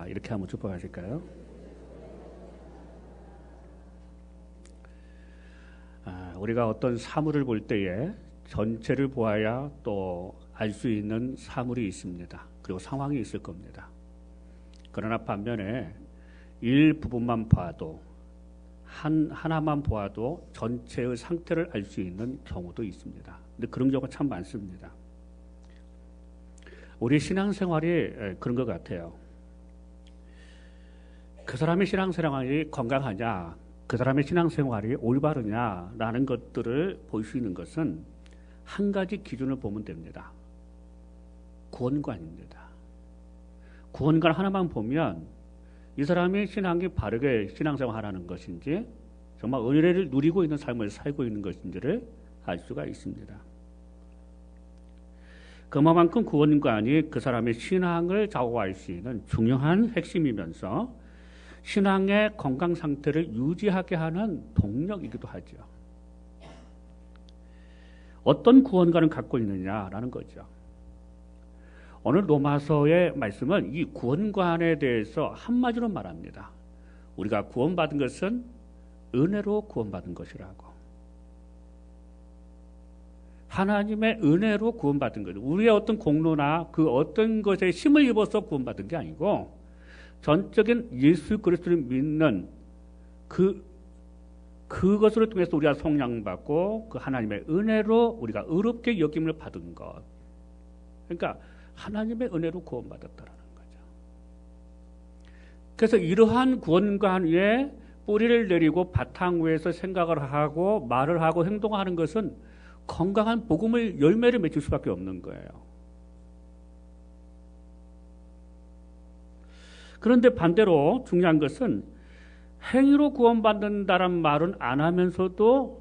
이렇게 한번 축복하실까요? 우리가 어떤 사물을 볼 때에 전체를 보아야 또 알 수 있는 사물이 있습니다. 그리고 상황이 있을 겁니다. 그러나 반면에 일부분만 봐도 하나만 보아도 전체의 상태를 알 수 있는 경우도 있습니다. 근데 그런 경우가 참 많습니다. 우리 신앙생활이 그런 것 같아요. 그 사람의 신앙생활이 건강하냐, 그 사람의 신앙생활이 올바르냐라는 것들을 볼 수 있는 것은 한 가지 기준을 보면 됩니다. 구원관입니다. 구원관 하나만 보면 이 사람의 신앙이 바르게 신앙생활하는 것인지 정말 은혜를 누리고 있는 삶을 살고 있는 것인지를 알 수가 있습니다. 그만큼 구원관이 그 사람의 신앙을 좌우할 수 있는 중요한 핵심이면서 신앙의 건강 상태를 유지하게 하는 동력이기도 하죠. 어떤 구원관을 갖고 있느냐라는 거죠. 오늘 로마서의 말씀은 이 구원관에 대해서 한마디로 말합니다. 우리가 구원받은 것은 은혜로 구원받은 것이라고. 하나님의 은혜로 구원받은 거죠. 우리의 어떤 공로나 그 어떤 것에 힘을 입어서 구원받은 게 아니고 전적인 예수 그리스도를 믿는 그것으로 통해서 우리가 성량받고 그 하나님의 은혜로 우리가 의롭게 여김을 받은 것. 그러니까 하나님의 은혜로 구원받았다라는 거죠. 그래서 이러한 구원관 위에 뿌리를 내리고 바탕 위에서 생각을 하고 말을 하고 행동하는 것은 건강한 복음의 열매를 맺을 수밖에 없는 거예요. 그런데 반대로 중요한 것은 행위로 구원받는다란 말은 안 하면서도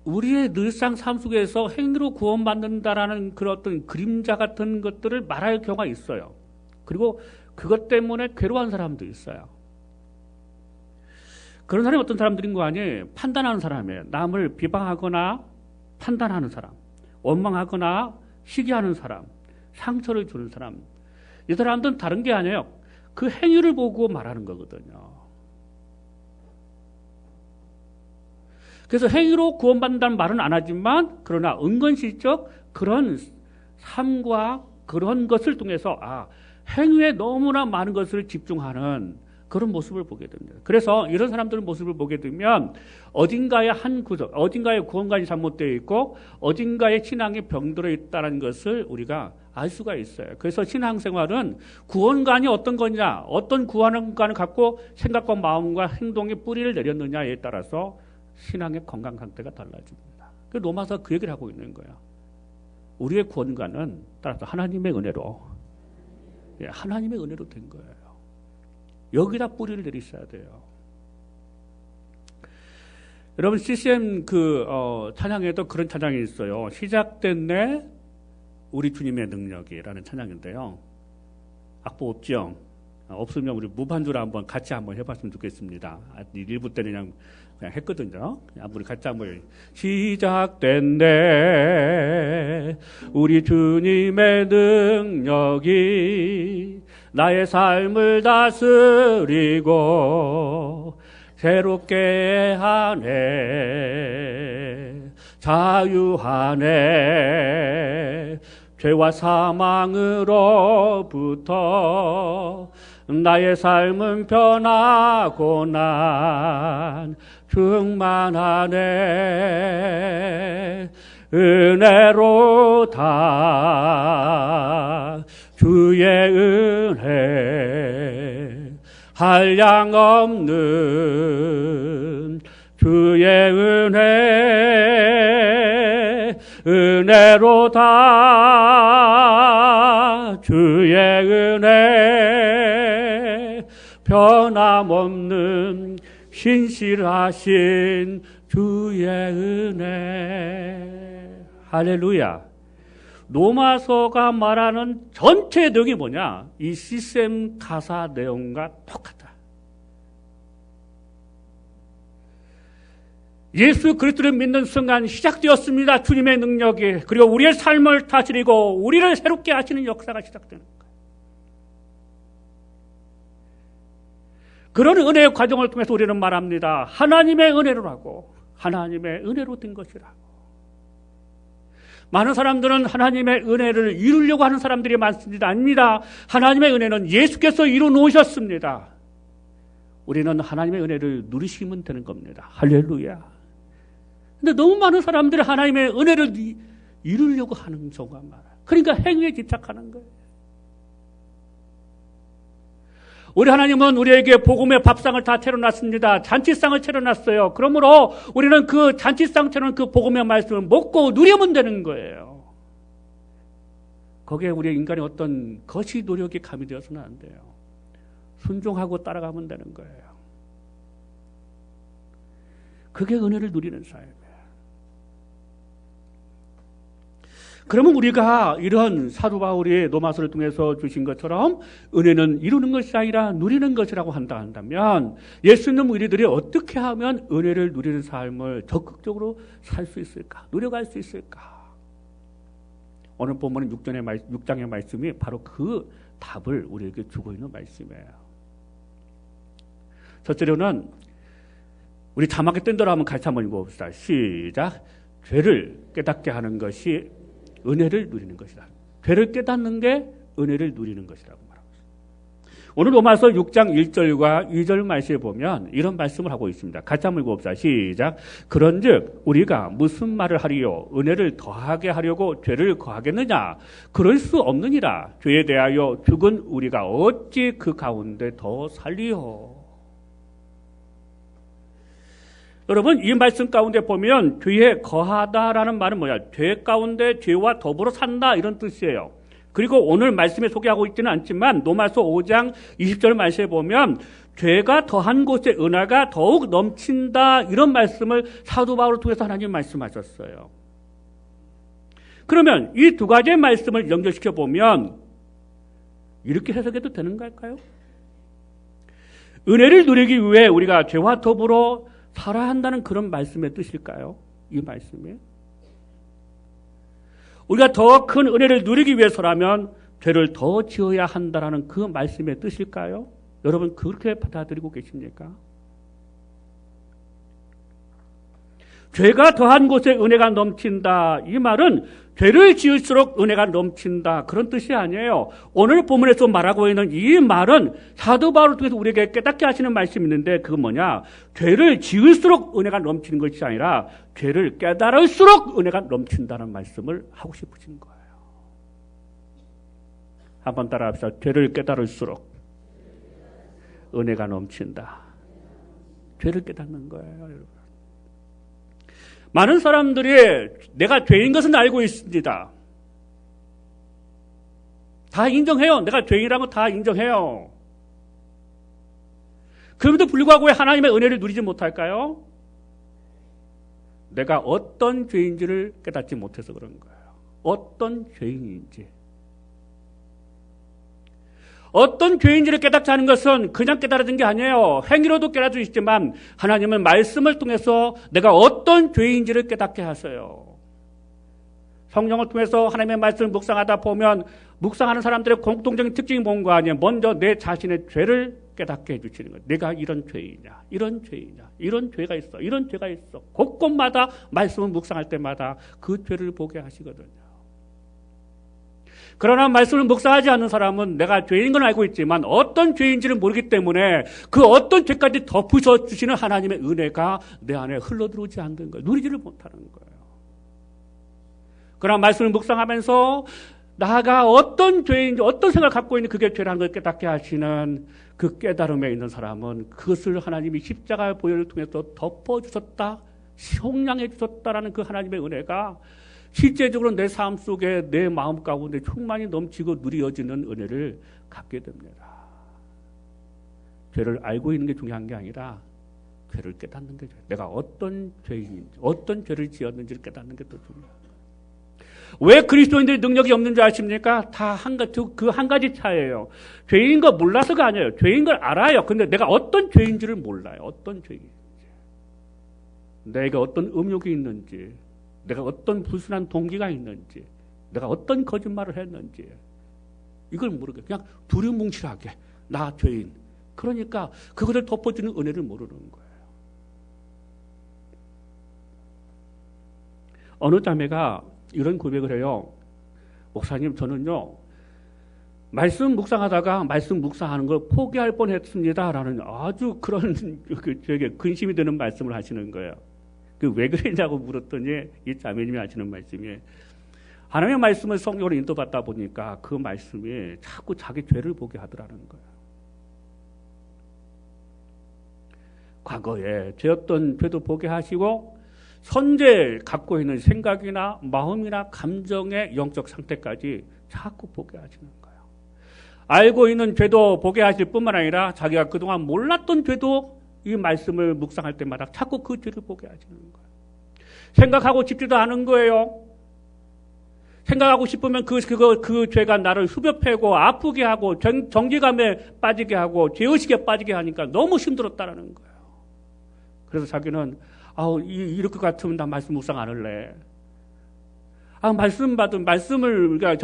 우리의 일상 삶 속에서 행위로 구원받는다라는 그런 어떤 그림자 같은 것들을 말할 경우가 있어요. 그리고 그것 때문에 괴로워하는 사람도 있어요. 그런 사람이 어떤 사람들인 거 아니에요? 판단하는 사람이에요. 남을 비방하거나 판단하는 사람, 원망하거나 시기하는 사람, 상처를 주는 사람. 이 사람들은 다른 게 아니에요. 그 행위를 보고 말하는 거거든요. 그래서 행위로 구원받는다는 말은 안 하지만 그러나 은근슬쩍 그런 삶과 그런 것을 통해서 행위에 너무나 많은 것을 집중하는 그런 모습을 보게 됩니다. 그래서 이런 사람들의 모습을 보게 되면 어딘가에 한 구석, 어딘가에 구원관이 잘못되어 있고 어딘가에 신앙이 병들어 있다는 것을 우리가 알 수가 있어요. 그래서 신앙생활은 구원관이 어떤 거냐, 어떤 구원관을 갖고 생각과 마음과 행동에 뿌리를 내렸느냐에 따라서 신앙의 건강 상태가 달라집니다. 그 로마서 그 얘기를 하고 있는 거예요. 우리의 구원관은 따라서 하나님의 은혜로, 하나님의 은혜로 된 거예요. 여기다 뿌리를 내리셔야 돼요. 여러분 CCM 찬양에도 그런 찬양이 있어요. 시작됐네 우리 주님의 능력이라는 찬양인데요. 악보 없죠? 없으면 우리 무반주로 한번 같이 한번 해봤으면 좋겠습니다. 1부 때는 그냥 했거든요. 우리 같이 한번 시작됐네 우리 주님의 능력이 나의 삶을 다스리고 새롭게 하네 자유하네 죄와 사망으로부터 나의 삶은 변하고 난 충만하네 은혜로다 주의 은혜 한량없는 주의 은혜로다 주의 은혜 변함없는 신실하신 주의 은혜 할렐루야. 로마서가 말하는 전체 내용이 뭐냐? 이 CCM 가사 내용과 똑같다. 예수 그리스도를 믿는 순간 시작되었습니다. 주님의 능력이. 그리고 우리의 삶을 다스리고 우리를 새롭게 하시는 역사가 시작되는 거예요. 그런 은혜의 과정을 통해서 우리는 말합니다. 하나님의 은혜로라고. 하나님의 은혜로 된 것이라고. 많은 사람들은 하나님의 은혜를 이루려고 하는 사람들이 많습니다. 아닙니다. 하나님의 은혜는 예수께서 이루 놓으셨습니다. 우리는 하나님의 은혜를 누리시면 되는 겁니다. 할렐루야. 근데 너무 많은 사람들이 하나님의 은혜를 이루려고 하는 경우가 많아요. 그러니까 행위에 집착하는 거예요. 우리 하나님은 우리에게 복음의 밥상을 다 차려놨습니다. 잔치상을 차려놨어요. 그러므로 우리는 그 잔치상처럼 그 복음의 말씀을 먹고 누리면 되는 거예요. 거기에 우리 인간의 어떤 거시 노력이 가미되어서는 안 돼요. 순종하고 따라가면 되는 거예요. 그게 은혜를 누리는 삶이에요. 그러면 우리가 이런 사도 바울이 로마서를 통해서 주신 것처럼 은혜는 이루는 것이 아니라 누리는 것이라고 한다면 예수 믿는 우리들이 어떻게 하면 은혜를 누리는 삶을 적극적으로 살 수 있을까? 누려갈 수 있을까? 오늘 본문은 6장의 말씀이 바로 그 답을 우리에게 주고 있는 말씀이에요. 첫째로는 우리 자막에 뜬 대로 한번 같이 한번 읽어봅시다. 시작. 죄를 깨닫게 하는 것이 은혜를 누리는 것이다. 죄를 깨닫는 게 은혜를 누리는 것이라고 말하고 있습니다. 오늘 로마서 6장 1절과 2절 말씀에 보면 이런 말씀을 하고 있습니다. 같이 한번 읽어봅시다. 시작. 그런즉 우리가 무슨 말을 하리요? 은혜를 더하게 하려고 죄를 거하겠느냐? 그럴 수 없느니라. 죄에 대하여 죽은 우리가 어찌 그 가운데 더 살리요? 여러분, 이 말씀 가운데 보면 죄에 거하다라는 말은 뭐야? 죄 가운데 죄와 더불어 산다 이런 뜻이에요. 그리고 오늘 말씀에 소개하고 있지는 않지만 로마서 5장 20절 말씀에 보면 죄가 더한 곳에 은혜가 더욱 넘친다 이런 말씀을 사도 바울을 통해서 하나님 말씀하셨어요. 그러면 이 두 가지의 말씀을 연결시켜 보면 이렇게 해석해도 되는 걸까요? 은혜를 누리기 위해 우리가 죄와 더불어 살아야 한다는 그런 말씀의 뜻일까요? 이 말씀이 우리가 더 큰 은혜를 누리기 위해서라면 죄를 더 지어야 한다는 그 말씀의 뜻일까요? 여러분 그렇게 받아들이고 계십니까? 죄가 더한 곳에 은혜가 넘친다. 이 말은 죄를 지을수록 은혜가 넘친다. 그런 뜻이 아니에요. 오늘 본문에서 말하고 있는 이 말은 사도 바울을 통해서 우리에게 깨닫게 하시는 말씀이 있는데 그건 뭐냐? 죄를 지을수록 은혜가 넘치는 것이 아니라 죄를 깨달을수록 은혜가 넘친다는 말씀을 하고 싶으신 거예요. 한번 따라합시다. 죄를 깨달을수록 은혜가 넘친다. 죄를 깨닫는 거예요, 여러분. 많은 사람들이 내가 죄인 것은 알고 있습니다. 다 인정해요. 내가 죄인이라는 거 다 인정해요. 그럼에도 불구하고 왜 하나님의 은혜를 누리지 못할까요? 내가 어떤 죄인지를 깨닫지 못해서 그런 거예요. 어떤 죄인인지. 어떤 죄인지를 깨닫지 않은 것은 그냥 깨달아진 게 아니에요. 행위로도 깨달을 수 있지만 하나님은 말씀을 통해서 내가 어떤 죄인지를 깨닫게 하세요. 성령을 통해서 하나님의 말씀을 묵상하다 보면 묵상하는 사람들의 공통적인 특징이 뭔가 아니에요. 먼저 내 자신의 죄를 깨닫게 해주시는 거예요. 내가 이런 죄이냐, 이런 죄이냐, 이런 죄가 있어, 이런 죄가 있어. 곳곳마다 말씀을 묵상할 때마다 그 죄를 보게 하시거든요. 그러나 말씀을 묵상하지 않는 사람은 내가 죄인 건 알고 있지만 어떤 죄인지를 모르기 때문에 그 어떤 죄까지 덮으셔 주시는 하나님의 은혜가 내 안에 흘러들어오지 않는 거예요. 누리지를 못하는 거예요. 그러나 말씀을 묵상하면서 나가 어떤 죄인지 어떤 생각을 갖고 있는 그게 죄라는 걸 깨닫게 하시는 그 깨달음에 있는 사람은 그것을 하나님이 십자가의 보혈을 통해서 덮어주셨다, 형량해 주셨다라는 그 하나님의 은혜가 실제적으로 내 삶 속에 내 마음 가운데 충만히 넘치고 누려지는 은혜를 갖게 됩니다. 죄를 알고 있는 게 중요한 게 아니라 죄를 깨닫는 게 중요해요. 내가 어떤 죄인인지 어떤 죄를 지었는지를 깨닫는 게 더 중요해요. 왜 그리스도인들이 능력이 없는 줄 아십니까? 다 그 한 가지 차이예요. 죄인 거 몰라서가 아니에요. 죄인 걸 알아요. 근데 내가 어떤 죄인지를 몰라요. 어떤 죄인인지. 내가 어떤 음욕이 있는지, 내가 어떤 불순한 동기가 있는지, 내가 어떤 거짓말을 했는지 이걸 모르게 그냥 두리뭉실하게 나 죄인, 그러니까 그것을 덮어주는 은혜를 모르는 거예요. 어느 자매가 이런 고백을 해요. 목사님, 저는요, 말씀 묵상하다가 말씀 묵상하는 걸 포기할 뻔했습니다. 라는 아주 그런 되게 근심이 되는 말씀을 하시는 거예요. 왜 그랬냐고 물었더니 이 자매님이 하시는 말씀이, 하나님의 말씀을 성경으로 인도받다 보니까 그 말씀이 자꾸 자기 죄를 보게 하더라는 거예요. 과거에 죄였던 죄도 보게 하시고 현재 갖고 있는 생각이나 마음이나 감정의 영적 상태까지 자꾸 보게 하시는 거예요. 알고 있는 죄도 보게 하실 뿐만 아니라 자기가 그동안 몰랐던 죄도 이 말씀을 묵상할 때마다 자꾸 그 죄를 보게 하시는 거예요. 생각하고 싶지도 않은 거예요. 생각하고 싶으면 그 죄가 나를 후벼 패고 아프게 하고 정죄감에 빠지게 하고 죄의식에 빠지게 하니까 너무 힘들었다라는 거예요. 그래서 자기는 이럴 것 같으면 나 말씀 묵상 안 할래. 말씀을 우리가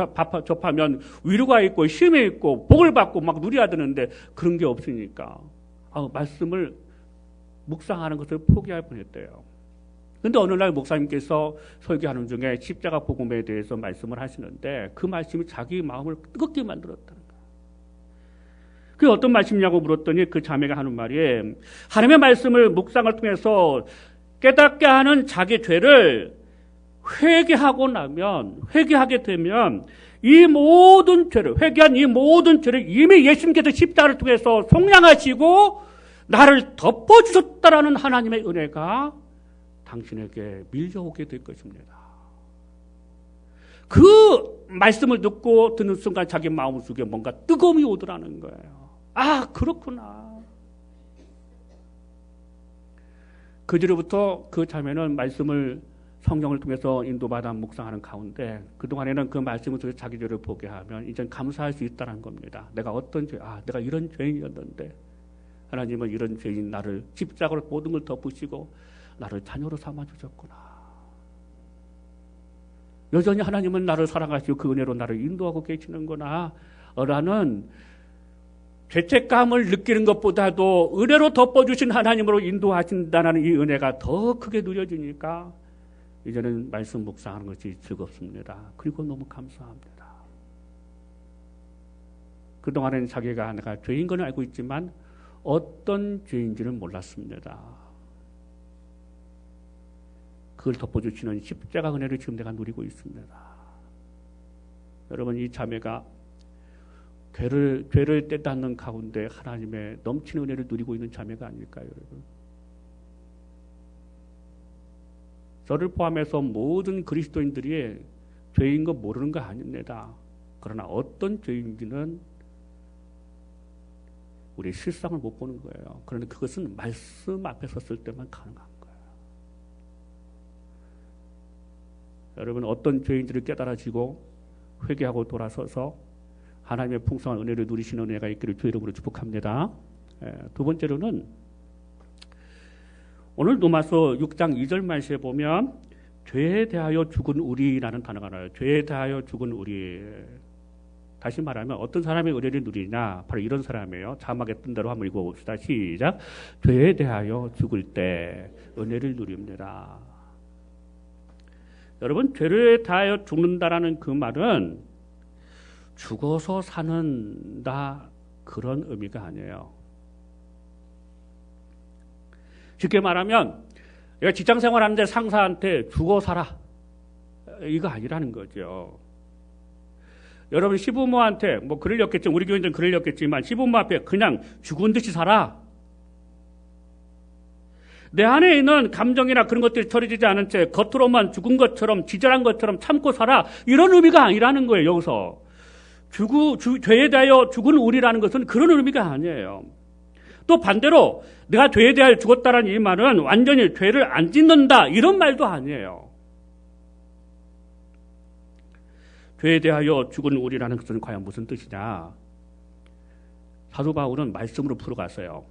접하면 위로가 있고 힘이 있고 복을 받고 막 누려야 되는데 그런 게 없으니까 말씀을 묵상하는 것을 포기할 뻔했대요. 근데 어느 날 목사님께서 설교하는 중에 십자가 복음에 대해서 말씀을 하시는데 그 말씀이 자기 마음을 뜨겁게 만들었다는 거예요. 그게 어떤 말씀이냐고 물었더니 그 자매가 하는 말이, 하나님의 말씀을 묵상을 통해서 깨닫게 하는 자기 죄를 회개하게 되면 이 모든 죄를, 회개한 이 모든 죄를 이미 예수님께서 십자가를 통해서 속량하시고 나를 덮어주셨다라는 하나님의 은혜가 당신에게 밀려오게 될 것입니다. 그 말씀을 듣는 순간 자기 마음속에 뭔가 뜨거움이 오더라는 거예요. 그렇구나. 그 뒤로부터 그 자매는 말씀을 성경을 통해서 인도받아 묵상하는 가운데 그동안에는 그 말씀을 통해서 자기 죄를 보게 하면 이젠 감사할 수 있다는 겁니다. 내가 어떤 죄, 내가 이런 죄인이었는데 하나님은 이런 죄인 나를 십자가로 모든 걸 덮으시고 나를 자녀로 삼아주셨구나. 여전히 하나님은 나를 사랑하시고 그 은혜로 나를 인도하고 계시는구나 라는 죄책감을 느끼는 것보다도 은혜로 덮어주신 하나님으로 인도하신다는 이 은혜가 더 크게 누려지니까 이제는 말씀 묵상하는 것이 즐겁습니다. 그리고 너무 감사합니다. 그동안은 자기가 내가 죄인 건 알고 있지만 어떤 죄인지는 몰랐습니다. 그걸 덮어주시는 십자가 은혜를 지금 내가 누리고 있습니다. 여러분, 이 자매가 죄를 깨닫는 가운데 하나님의 넘치는 은혜를 누리고 있는 자매가 아닐까요, 여러분? 저를 포함해서 모든 그리스도인들이 죄인 거 모르는 거 아닙니다. 그러나 어떤 죄인지는 우리 실상을 못 보는 거예요. 그런데 그것은 말씀 앞에 섰을 때만 가능한 거예요. 여러분, 어떤 죄인들을 깨달아지고 회개하고 돌아서서 하나님의 풍성한 은혜를 누리시는 은혜가 있기를 주의 이름으로 축복합니다. 두 번째로는 오늘 로마서 6장 2절 말씀에 보면 죄에 대하여 죽은 우리라는 단어가 나와요. 죄에 대하여 죽은 우리. 다시 말하면 어떤 사람의 은혜를 누리냐, 바로 이런 사람이에요. 자막에 뜬 대로 한번 읽어봅시다. 시작. 죄에 대하여 죽을 때 은혜를 누립니다. 여러분, 죄를 대하여 죽는다라는 그 말은 죽어서 사는다 그런 의미가 아니에요. 쉽게 말하면 내가 직장 생활하는데 상사한테 죽어 살아 이거 아니라는 거죠. 여러분, 시부모한테 뭐 그러렸겠죠. 우리 교인들은 그러렸겠지만 시부모 앞에 그냥 죽은 듯이 살아. 내 안에 있는 감정이나 그런 것들이 처리되지 않은 채 겉으로만 죽은 것처럼 지절한 것처럼 참고 살아. 이런 의미가 아니라는 거예요. 여기서 죄에 대하여 죽은 우리라는 것은 그런 의미가 아니에요. 또 반대로 내가 죄에 대하여 죽었다는 이 말은 완전히 죄를 안 짓는다 이런 말도 아니에요. 죄에 대하여 죽은 우리라는 것은 과연 무슨 뜻이냐? 사도 바울은 말씀으로 풀어갔어요.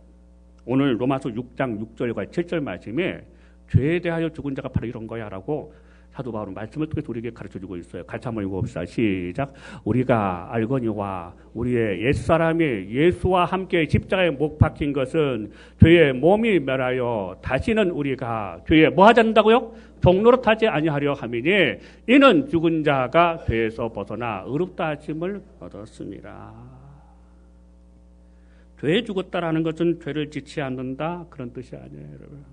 오늘 로마서 6장 6절과 7절 말씀에 죄에 대하여 죽은 자가 바로 이런 거야 라고 사도 바울은 말씀을 통해서 우리에게 가르쳐주고 있어요. 같이 한번 읽어봅시다. 시작. 우리가 알거니와 우리의 옛사람이 예수와 함께 십자가에 못 박힌 것은 죄의 몸이 멸하여 다시는 우리가 죄에 뭐 하지 않는다고요? 종노릇하지 아니하려 함이니 이는 죽은 자가 죄에서 벗어나 의롭다 하심을 얻었습니다. 죄에 죽었다라는 것은 죄를 짓지 않는다 그런 뜻이 아니에요, 여러분.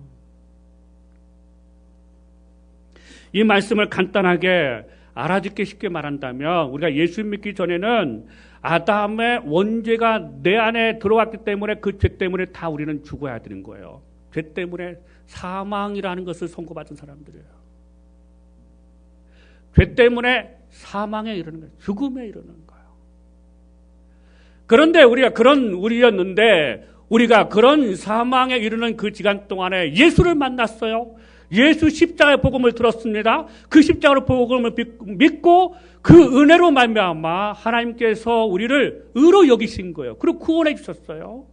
이 말씀을 간단하게 알아듣기 쉽게 말한다면 우리가 예수 믿기 전에는 아담의 원죄가 내 안에 들어왔기 때문에 그 죄 때문에 다 우리는 죽어야 되는 거예요. 죄 때문에 사망이라는 것을 선고받은 사람들이에요. 죄 때문에 사망에 이르는 거예요. 죽음에 이르는 거예요. 그런데 우리가 그런 우리였는데 우리가 그런 사망에 이르는 그 시간 동안에 예수를 만났어요. 예수 십자가의 복음을 들었습니다. 그 십자가의 복음을 믿고 그 은혜로 말미암아 하나님께서 우리를 의로 여기신 거예요. 그리고 구원해 주셨어요.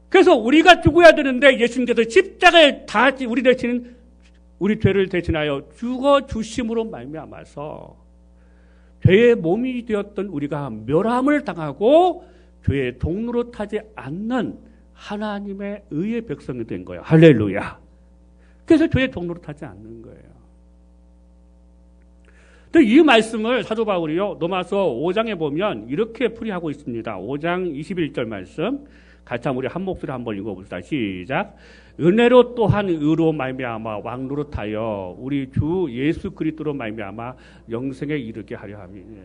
그래서 우리가 죽어야 되는데 예수님께서 십자가에 다 우리 죄를 대신하여 죽어 주심으로 말미암아서 죄의 몸이 되었던 우리가 멸함을 당하고 죄의 종로로 타지 않는 하나님의 의의 백성이 된 거예요. 할렐루야. 그래서 죄의 종로로 타지 않는 거예요. 이 말씀을 사도 바울이요 로마서 5장에 보면 이렇게 풀이하고 있습니다. 5장 21절 말씀 같이 우리 한 목소리 한번 읽어봅시다. 시작. 은혜로 또한 의로 말미암아 왕노릇하여 우리 주 예수 그리스도로 말미암아 영생에 이르게 하려 함이니.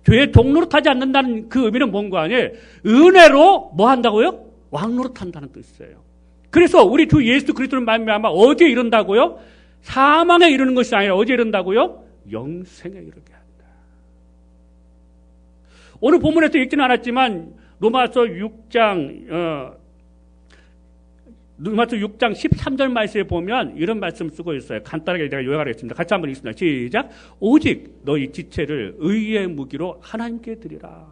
죄의 종노릇하지 않는다는 그 의미는 뭔가 아니에요. 은혜로 뭐 한다고요? 왕노릇한다는 뜻이에요. 그래서 우리 주 예수 그리스도로 말미암아 어디에 이른다고요? 사망에 이르는 것이 아니라 어디에 이른다고요? 영생에 이르게 한다. 오늘 본문에서 읽지는 않았지만 로마서 6장 13절 말씀에 보면 이런 말씀 쓰고 있어요. 간단하게 제가 요약하겠습니다. 같이 한번 읽습니다. 시작. 오직 너희 지체를 의의 무기로 하나님께 드리라.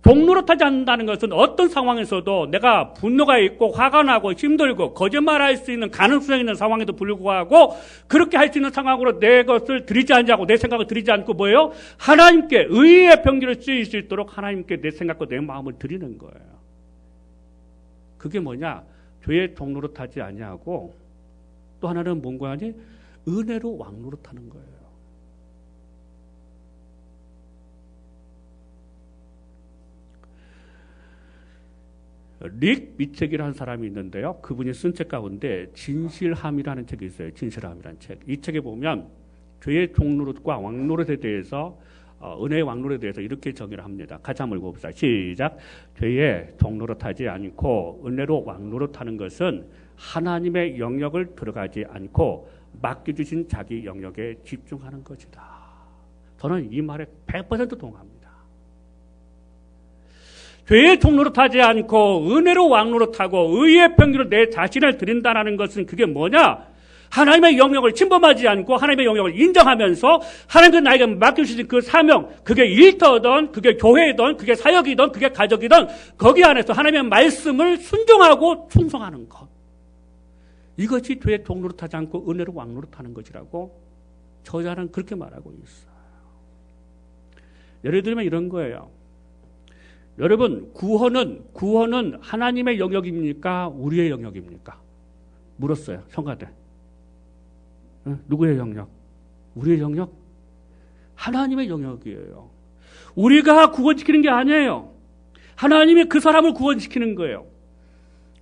종노릇하지 않는다는 것은 어떤 상황에서도 내가 분노가 있고 화가 나고 힘들고 거짓말할 수 있는 가능성이 있는 상황에도 불구하고 그렇게 할 수 있는 상황으로 내 것을 드리지 않고 내 생각을 드리지 않고 뭐예요? 하나님께 의의 병기를 쓰일 수 있도록 하나님께 내 생각과 내 마음을 드리는 거예요. 그게 뭐냐? 죄의 종노릇하지 아니하고 또 하나는 뭔가 하니? 은혜로 왕노릇하는 거예요. 릭 미책이라는 사람이 있는데요. 그분이 쓴 책 가운데 진실함이라는 책이 있어요. 진실함이라는 책. 이 책에 보면 죄의 종노릇과 왕노릇에 대해서 은혜의 왕노릇에 대해서 이렇게 정의를 합니다. 같이 한번 읽어봅시다. 시작. 죄의 종노릇하지 않고 은혜로 왕노릇하는 것은 하나님의 영역을 들어가지 않고 맡겨주신 자기 영역에 집중하는 것이다. 저는 이 말에 100% 동의합니다. 죄의 종노릇하지 않고 은혜로 왕노릇하고 의의 평기로 내 자신을 드린다는 것은 그게 뭐냐? 하나님의 영역을 침범하지 않고 하나님의 영역을 인정하면서 하나님께서 나에게 맡겨주신 그 사명, 그게 일터든 그게 교회든 그게 사역이든 그게 가족이든 거기 안에서 하나님의 말씀을 순종하고 충성하는 것. 이것이 죄의 종노릇하지 않고 은혜로 왕노릇하는 것이라고 저자는 그렇게 말하고 있어요. 예를 들면 이런 거예요. 여러분, 구원은 하나님의 영역입니까? 우리의 영역입니까? 물었어요, 성가대. 누구의 영역? 우리의 영역? 하나님의 영역이에요. 우리가 구원시키는 게 아니에요. 하나님이 그 사람을 구원시키는 거예요.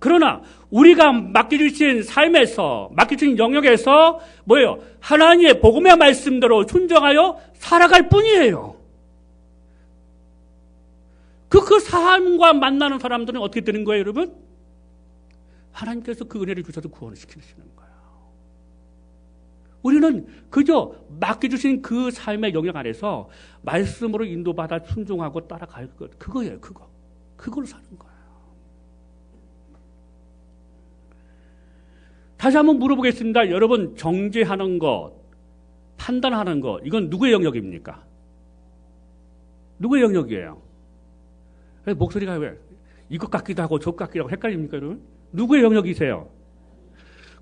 그러나 우리가 맡겨주신 삶에서, 맡겨주신 영역에서 뭐예요? 하나님의 복음의 말씀대로 순종하여 살아갈 뿐이에요. 그 삶과 만나는 사람들은 어떻게 되는 거예요, 여러분? 하나님께서 그 은혜를 주셔서 구원을 시키시는 거예요. 우리는 그저 맡겨주신 그 삶의 영역 안에서 말씀으로 인도받아 순종하고 따라갈 것. 그거예요, 그거. 그걸로 사는 거예요. 다시 한번 물어보겠습니다. 여러분, 정죄하는 것, 판단하는 것, 이건 누구의 영역입니까? 누구의 영역이에요? 목소리가 왜 이것 같기도 하고 저것 같기도 하고 헷갈립니까, 여러분? 누구의 영역이세요?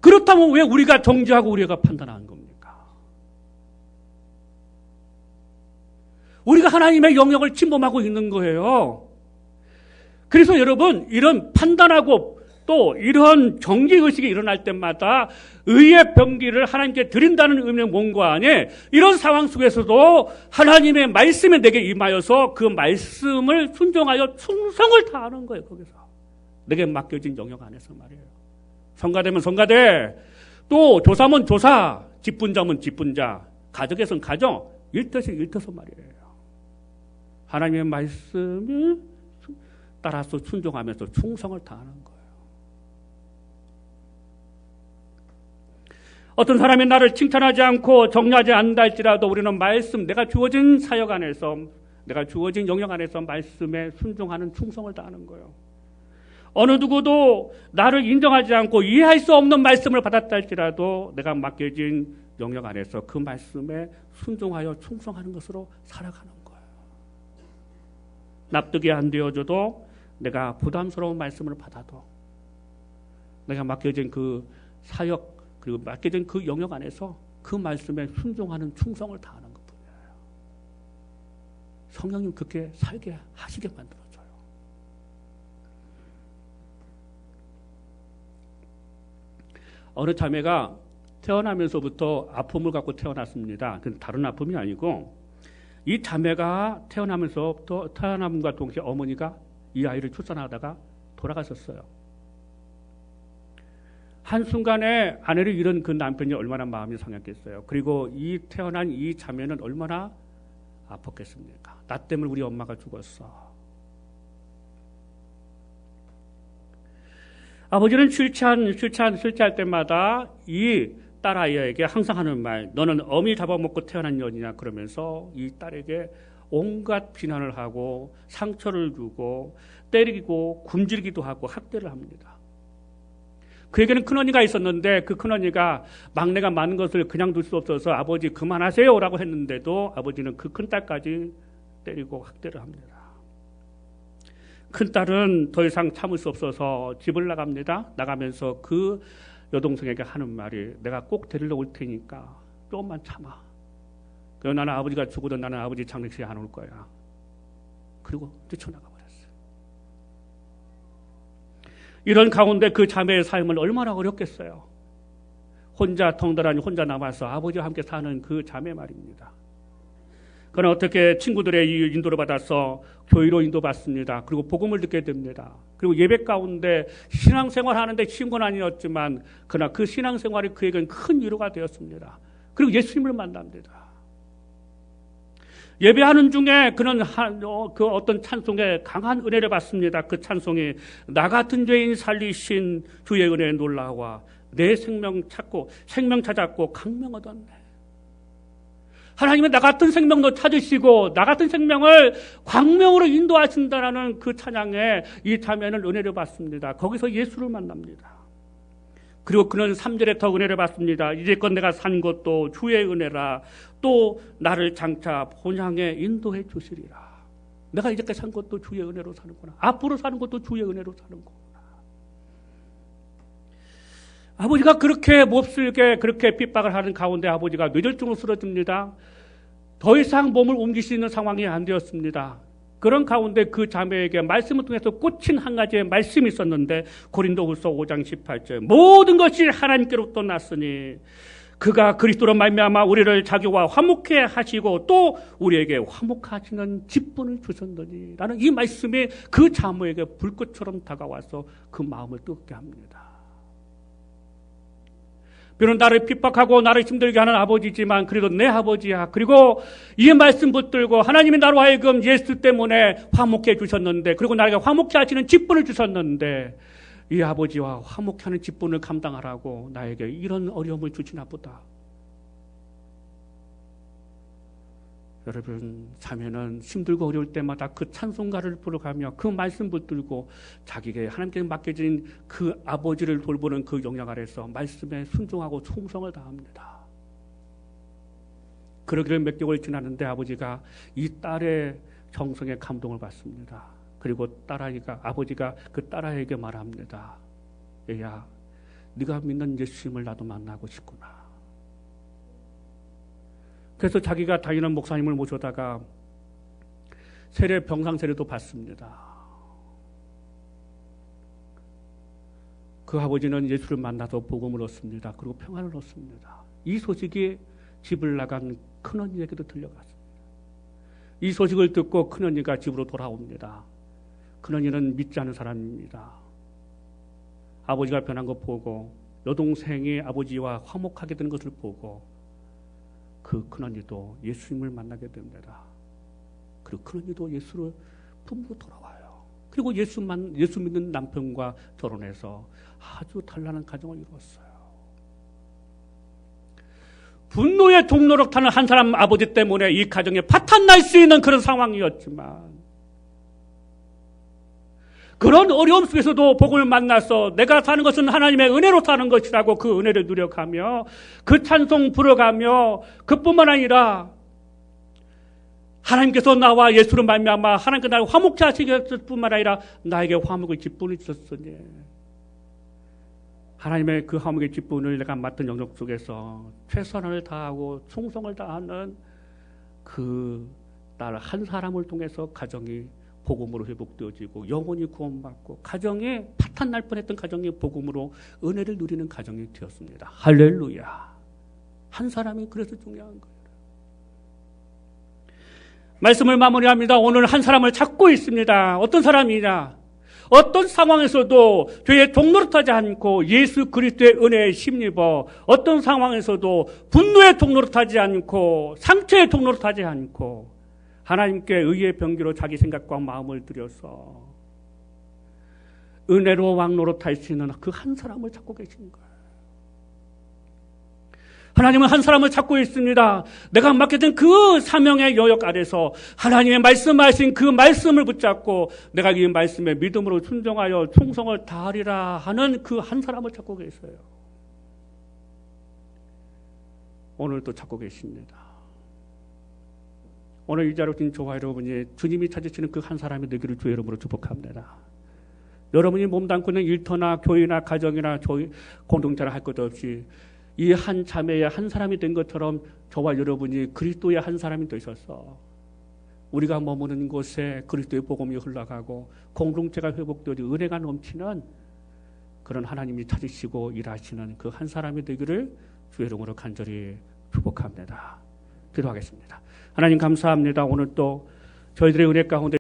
그렇다면 왜 우리가 정죄하고 우리가 판단하는 겁니까? 우리가 하나님의 영역을 침범하고 있는 거예요. 그래서 여러분, 이런 판단하고 또 이런 정죄의식이 일어날 때마다 의의 병기를 하나님께 드린다는 의미의 뭔가 아니, 이런 상황 속에서도 하나님의 말씀이 내게 임하여서 그 말씀을 순종하여 충성을 다하는 거예요. 거기서 내게 맡겨진 영역 안에서 말이에요. 성가되면 성가대, 또 조사면 조사, 직분자면 직분자, 가족에선 가족, 일터서 일터서 말이에요. 하나님의 말씀을 따라서 순종하면서 충성을 다하는 거예요. 어떤 사람이 나를 칭찬하지 않고 정리하지 않는다 할지라도 우리는 말씀, 내가 주어진 사역 안에서, 내가 주어진 영역 안에서 말씀에 순종하는 충성을 다하는 거예요. 어느 누구도 나를 인정하지 않고 이해할 수 없는 말씀을 받았다 할지라도 내가 맡겨진 영역 안에서 그 말씀에 순종하여 충성하는 것으로 살아가는 거예요. 납득이 안 되어져도 내가 부담스러운 말씀을 받아도 내가 맡겨진 그 사역 그리고 맡겨진 그 영역 안에서 그 말씀에 순종하는 충성을 다하는 것뿐이에요. 성령님 그렇게 살게 하시게 만들어줘요. 어느 자매가 태어나면서부터 아픔을 갖고 태어났습니다. 다른 아픔이 아니고 이 자매가 태어나면서부터 태어남과 동시에 어머니가 이 아이를 출산하다가 돌아가셨어요. 한순간에 아내를 잃은 그 남편이 얼마나 마음이 상했겠어요. 그리고 이 태어난 이 자매는 얼마나 아팠겠습니까? 나 때문에 우리 엄마가 죽었어. 아버지는 실체할 때마다 이 딸아이에게 항상 하는 말, 너는 어미 잡아먹고 태어난 년이냐 그러면서 이 딸에게 온갖 비난을 하고 상처를 주고 때리고 굶주리기도 하고 학대를 합니다. 그에게는 큰언니가 있었는데 그 큰언니가 막내가 많은 것을 그냥 둘 수 없어서 아버지 그만하세요 라고 했는데도 아버지는 그 큰딸까지 때리고 학대를 합니다. 큰딸은 더 이상 참을 수 없어서 집을 나갑니다. 나가면서 그 여동생에게 하는 말이 내가 꼭 데리러 올 테니까 조금만 참아. 그래서 나는 아버지가 죽어도 나는 아버지 장례식에 안 올 거야. 그리고 뛰쳐나가 버렸어요. 이런 가운데 그 자매의 삶을 얼마나 어렵겠어요. 혼자 덩달아니 혼자 남아서 아버지와 함께 사는 그 자매 말입니다. 그는 어떻게 친구들의 인도를 받아서 교회로 인도받습니다. 그리고 복음을 듣게 됩니다. 그리고 예배 가운데 신앙생활 하는데 쉬운 건 아니었지만 그러나 그 신앙생활이 그에게는 큰 위로가 되었습니다. 그리고 예수님을 만납니다. 예배하는 중에 그는 그 어떤 찬송에 강한 은혜를 받습니다. 그 찬송이 나 같은 죄인 살리신 주의 은혜에 놀라와 내 생명 찾았고 강명 얻었네. 하나님은 나 같은 생명도 찾으시고 나 같은 생명을 광명으로 인도하신다라는 그 찬양에 이 자매는 은혜를 받습니다. 거기서 예수를 만납니다. 그리고 그는 3절에 더 은혜를 받습니다. 이제껏 내가 산 것도 주의 은혜라 또 나를 장차 본향에 인도해 주시리라. 내가 이제껏 산 것도 주의 은혜로 사는구나. 앞으로 사는 것도 주의 은혜로 사는구나. 아버지가 그렇게 몹쓸게 그렇게 핍박을 하는 가운데 아버지가 뇌졸중으로 쓰러집니다. 더 이상 몸을 옮길 수 있는 상황이 안 되었습니다. 그런 가운데 그 자매에게 말씀을 통해서 꽂힌 한 가지의 말씀이 있었는데 고린도후서 5장 18절 모든 것이 하나님께로부터 났으니 그가 그리스도로 말미암아 우리를 자기와 화목해 하시고 또 우리에게 화목하시는 직분을 주셨느니 라는 이 말씀이 그 자매에게 불꽃처럼 다가와서 그 마음을 뜨겁게 합니다. 비록 나를 핍박하고 나를 힘들게 하는 아버지지만 그래도 내 아버지야. 그리고 이 말씀 붙들고 하나님이 나로 하여금 예수 때문에 화목해 주셨는데 그리고 나에게 화목해 하시는 직분을 주셨는데 이 아버지와 화목해 하는 직분을 감당하라고 나에게 이런 어려움을 주시나 보다. 여러분, 자매는 힘들고 어려울 때마다 그 찬송가를 부르가며 그 말씀 붙들고 자기에게 하나님께 맡겨진 그 아버지를 돌보는 그 영역 아래서 말씀에 순종하고 충성을 다합니다. 그러기를 몇 개월 지났는데 아버지가 이 딸의 정성에 감동을 받습니다. 그리고 아버지가 그 딸아이에게 말합니다. 얘야, 네가 믿는 예수님을 나도 만나고 싶구나. 그래서 자기가 다니는 목사님을 모셔다가 세례, 병상 세례도 받습니다. 그 아버지는 예수를 만나서 복음을 얻습니다. 그리고 평안을 얻습니다. 이 소식이 집을 나간 큰언니에게도 들려갔습니다. 이 소식을 듣고 큰언니가 집으로 돌아옵니다. 큰언니는 믿지 않는 사람입니다. 아버지가 변한 것 보고 여동생이 아버지와 화목하게 된 것을 보고 그 큰언니도 예수님을 만나게 됩니다. 그리고 큰언니도 예수를 품고 돌아와요. 그리고 예수 믿는 남편과 결혼해서 아주 단란한 가정을 이루었어요. 분노의 종로를 타는 한 사람 아버지 때문에 이 가정에 파탄 날 수 있는 그런 상황이었지만 그런 어려움 속에서도 복음을 만나서 내가 사는 것은 하나님의 은혜로 사는 것이라고 그 은혜를 누려가며 그 찬송 부르가며 그뿐만 아니라 하나님께서 나와 예수로 말미암아 하나님께서 나를 화목케 하시겠을 뿐만 아니라 나에게 화목의 직분을 주셨으니 하나님의 그 화목의 직분을 내가 맡은 영역 속에서 최선을 다하고 충성을 다하는 그 딸 한 사람을 통해서 가정이 복음으로 회복되어지고 영혼이 구원받고 가정에 파탄 날 뻔했던 가정이 복음으로 은혜를 누리는 가정이 되었습니다. 할렐루야. 한 사람이 그래서 중요한 거예요. 말씀을 마무리합니다. 오늘 한 사람을 찾고 있습니다. 어떤 사람이냐? 어떤 상황에서도 죄의 종노릇하지 않고 예수 그리스도의 은혜에 힘입어 어떤 상황에서도 분노의 종노릇하지 않고 상처의 종노릇하지 않고 하나님께 의의 병기로 자기 생각과 마음을 들여서 은혜로 왕노릇할 수 있는 그 한 사람을 찾고 계신 거예요. 하나님은 한 사람을 찾고 있습니다. 내가 맡게 된 그 사명의 여역 아래서 하나님의 말씀하신 그 말씀을 붙잡고 내가 이 말씀에 믿음으로 순종하여 충성을 다하리라 하는 그 한 사람을 찾고 계세요. 오늘도 찾고 계십니다. 오늘 이 자리에 오신 저와 여러분이 주님이 찾으시는 그 한 사람이 되기를 주의 이름으로 축복합니다. 여러분이 몸담고 있는 일터나 교회나 가정이나 공동체나 할 것 없이 이 한 자매의 한 사람이 된 것처럼 저와 여러분이 그리스도의 한 사람이 되셔서 우리가 머무는 곳에 그리스도의 복음이 흘러가고 공동체가 회복되어 은혜가 넘치는 그런 하나님이 찾으시고 일하시는 그 한 사람이 되기를 주의 이름으로 간절히 축복합니다. 기도하겠습니다. 하나님 감사합니다. 오늘 또 저희들의 은혜 가운데